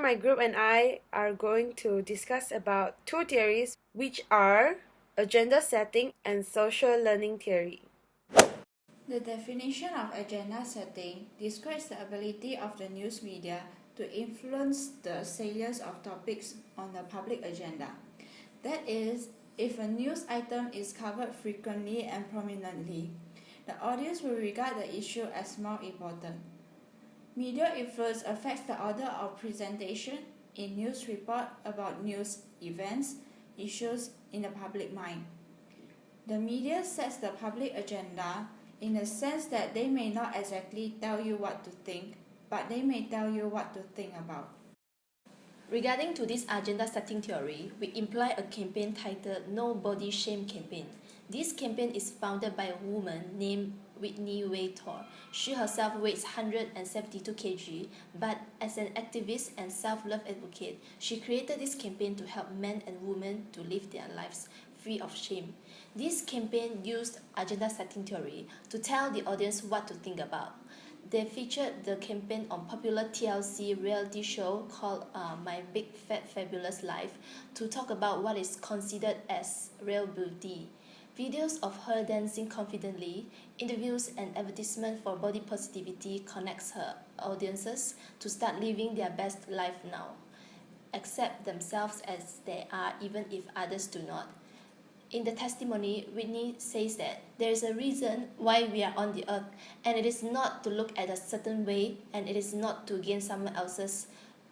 my group and I are going to discuss about two theories, which are agenda setting and social learning theory. The definition of agenda setting describes the ability of the news media to influence the salience of topics on the public agenda. That is, if a news item is covered frequently and prominently, the audience will regard the issue as more important. Media influence affects the order of presentation in news report about news events, issues in the public mind. The media sets the public agenda in the sense that they may not exactly tell you what to think, but they may tell you what to think about. Regarding to this agenda setting theory, we imply a campaign titled No Body Shame Campaign. This campaign is founded by a woman named Whitney Waytor. She herself weighs 172 kg, but as an activist and self-love advocate, she created this campaign to help men and women to live their lives free of shame. This campaign used agenda setting theory to tell the audience what to think about. They featured the campaign on popular TLC reality show called My Big Fat Fabulous Life to talk about what is considered as real beauty. Videos of her dancing confidently, interviews and advertisement for body positivity connects her audiences to start living their best life now. Accept themselves as they are even if others do not. In the testimony, Whitney says that there is a reason why we are on the earth, and it is not to look at a certain way, and it is not to gain someone else's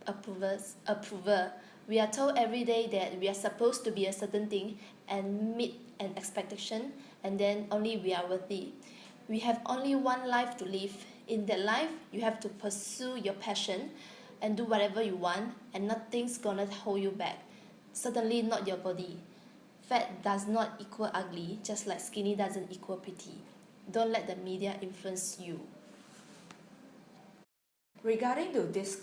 approval. We are told every day that we are supposed to be a certain thing and meet an expectation, and then only we are worthy. We have only one life to live. In that life, you have to pursue your passion and do whatever you want, and nothing's gonna hold you back. Certainly not your body. Fat does not equal ugly, just like skinny doesn't equal pretty. Don't let the media influence you. Regarding to this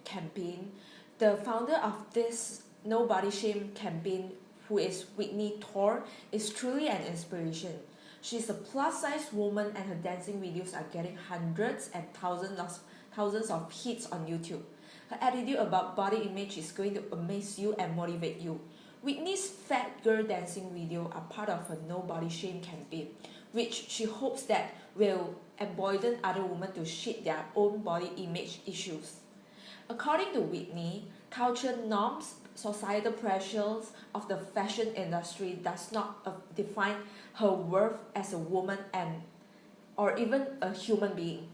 campaign, the founder of this No Body Shame campaign, who is Whitney Thor, is truly an inspiration. She's a plus-size woman and her dancing videos are getting hundreds and thousands of hits on YouTube. Her attitude about body image is going to amaze you and motivate you. Whitney's fat girl dancing video are part of her No Body Shame campaign, which she hopes that will embolden other women to shed their own body image issues. According to Whitney, culture norms, societal pressures of the fashion industry does not define her worth as a woman or even a human being.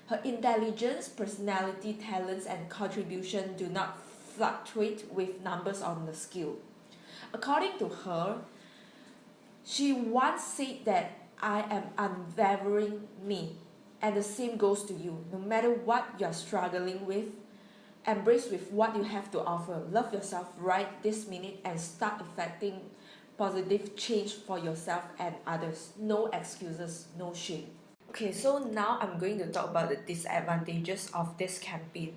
Her intelligence, personality, talents, and contribution do not fluctuate with numbers on the scale. According to her, she once said that I am unwavering me, and the same goes to you. No matter what you're struggling with, embrace with what you have to offer. Love yourself right this minute and start affecting positive change for yourself and others. No excuses, no shame. Okay, so now I'm going to talk about the disadvantages of this campaign.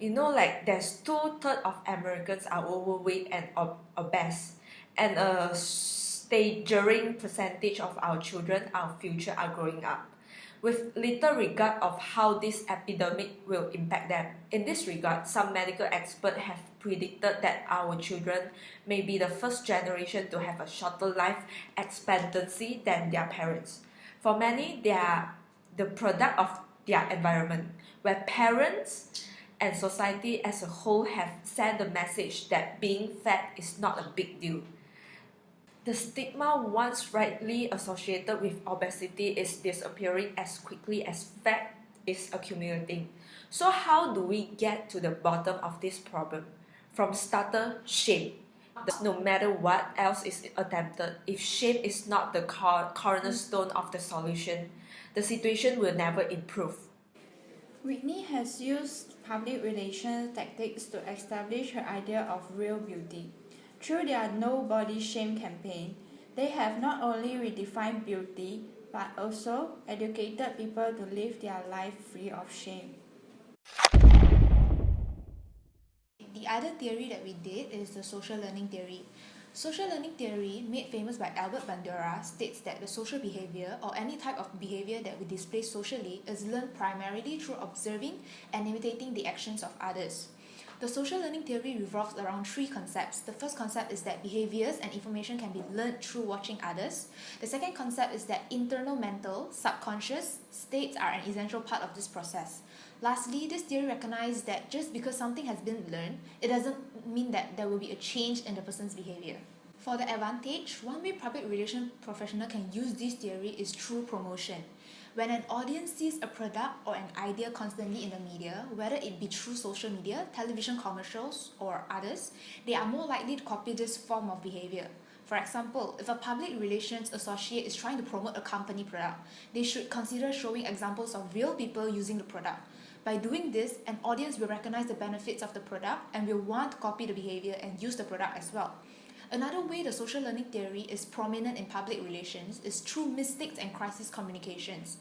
Like there's 2/3 of Americans are overweight and obese, and a staggering percentage of our children, our future, are growing up with little regard of how this epidemic will impact them. In this regard, some medical experts have predicted that our children may be the first generation to have a shorter life expectancy than their parents. For many, they are the product of their environment, where parents and society as a whole have sent the message that being fat is not a big deal. The stigma once rightly associated with obesity is disappearing as quickly as fat is accumulating. So how do we get to the bottom of this problem? From starter, shame. No matter what else is attempted, if shame is not the cornerstone of the solution, the situation will never improve. Whitney has used public relations tactics to establish her idea of real beauty. Through their No Body Shame campaign, they have not only redefined beauty, but also educated people to live their life free of shame. The other theory that we did is the social learning theory. Social learning theory, made famous by Albert Bandura, states that the social behavior or any type of behavior that we display socially is learned primarily through observing and imitating the actions of others. The social learning theory revolves around three concepts. The first concept is that behaviors and information can be learned through watching others. The second concept is that internal mental, subconscious states are an essential part of this process. Lastly, this theory recognizes that just because something has been learned, it doesn't mean that there will be a change in the person's behavior. For the advantage, one way public relation professional can use this theory is through promotion. When an audience sees a product or an idea constantly in the media, whether it be through social media, television commercials, or others, they are more likely to copy this form of behavior. For example, if a public relations associate is trying to promote a company product, they should consider showing examples of real people using the product. By doing this, an audience will recognize the benefits of the product and will want to copy the behavior and use the product as well. Another way the social learning theory is prominent in public relations is through mistakes and crisis communications.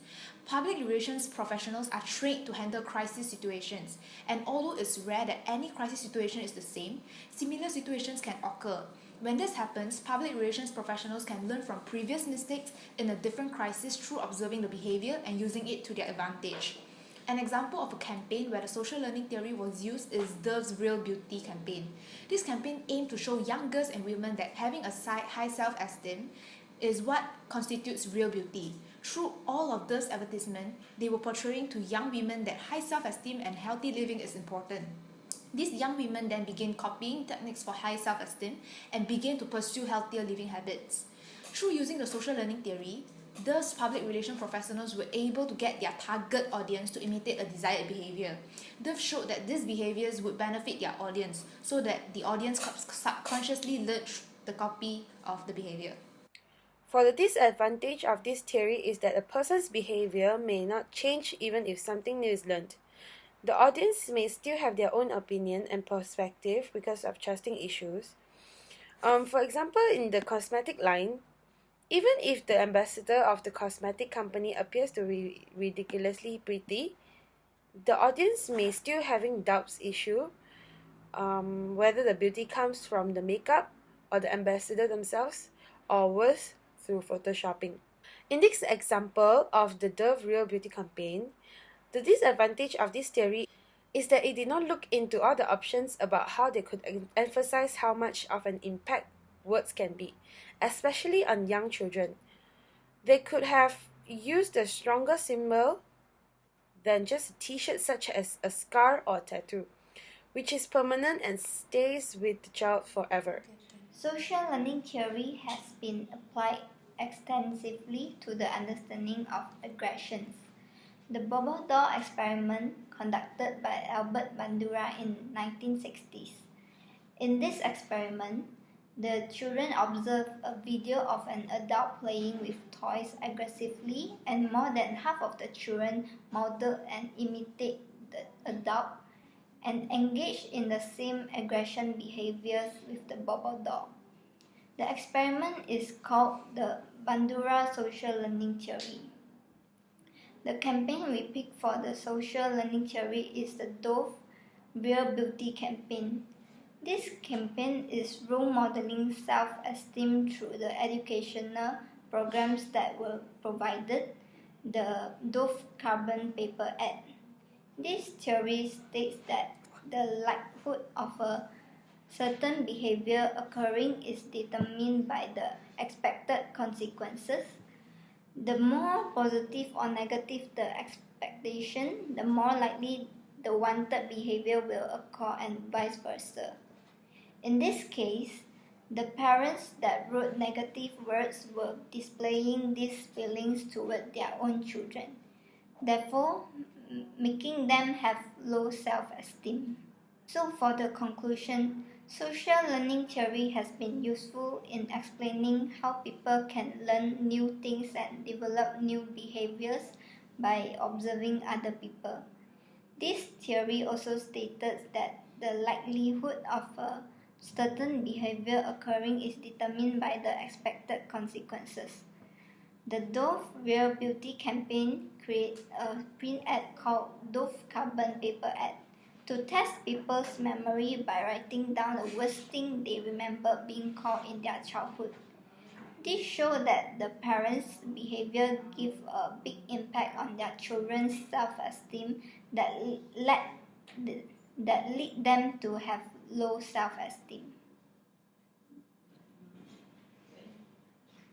Public relations professionals are trained to handle crisis situations, and although it's rare that any crisis situation is the same, similar situations can occur. When this happens, public relations professionals can learn from previous mistakes in a different crisis through observing the behavior and using it to their advantage. An example of a campaign where the social learning theory was used is Dove's Real Beauty campaign. This campaign aimed to show young girls and women that having a high self-esteem is what constitutes real beauty. Through all of Dove's advertisement, they were portraying to young women that high self-esteem and healthy living is important. These young women then began copying techniques for high self-esteem and began to pursue healthier living habits. Through using the social learning theory, thus public relation professionals were able to get their target audience to imitate a desired behavior. Dove showed that these behaviors would benefit their audience, so that the audience subconsciously learned the copy of the behavior. For the disadvantage of this theory is that a person's behavior may not change even if something new is learned. The audience may still have their own opinion and perspective because of trusting issues. For example, in the cosmetic line, even if the ambassador of the cosmetic company appears to be ridiculously pretty, the audience may still having doubts issue whether the beauty comes from the makeup or the ambassador themselves, or worse, through photoshopping. In this example of the Dove Real Beauty campaign, the disadvantage of this theory is that it did not look into all the options about how they could emphasize how much of an impact words can be, especially on young children. They could have used a stronger symbol than just a t-shirt such as a scar or tattoo, which is permanent and stays with the child forever. Social learning theory has been applied extensively to the understanding of aggressions. The bubble doll experiment conducted by Albert Bandura in 1960s. In this experiment, the children observed a video of an adult playing with toys aggressively, and more than half of the children modeled and imitated the adult and engaged in the same aggression behaviors with the bubble doll. The experiment is called the Bandura Social Learning Theory. The campaign we picked for the social learning theory is the Dove Real Beauty campaign. This campaign is role modeling self-esteem through the educational programs that were provided, the Dove carbon paper ad. This theory states that the likelihood of a certain behavior occurring is determined by the expected consequences. The more positive or negative the expectation, the more likely the wanted behavior will occur, and vice versa. In this case, the parents that wrote negative words were displaying these feelings toward their own children, therefore making them have low self-esteem. So for the conclusion, social learning theory has been useful in explaining how people can learn new things and develop new behaviors by observing other people. This theory also stated that the likelihood of a certain behavior occurring is determined by the expected consequences. The Dove Real Beauty campaign created a print ad called Dove Carbon Paper ad to test people's memory by writing down the worst thing they remember being called in their childhood. This showed that the parents' behavior gave a big impact on their children's self-esteem that led that lead them to have low self-esteem.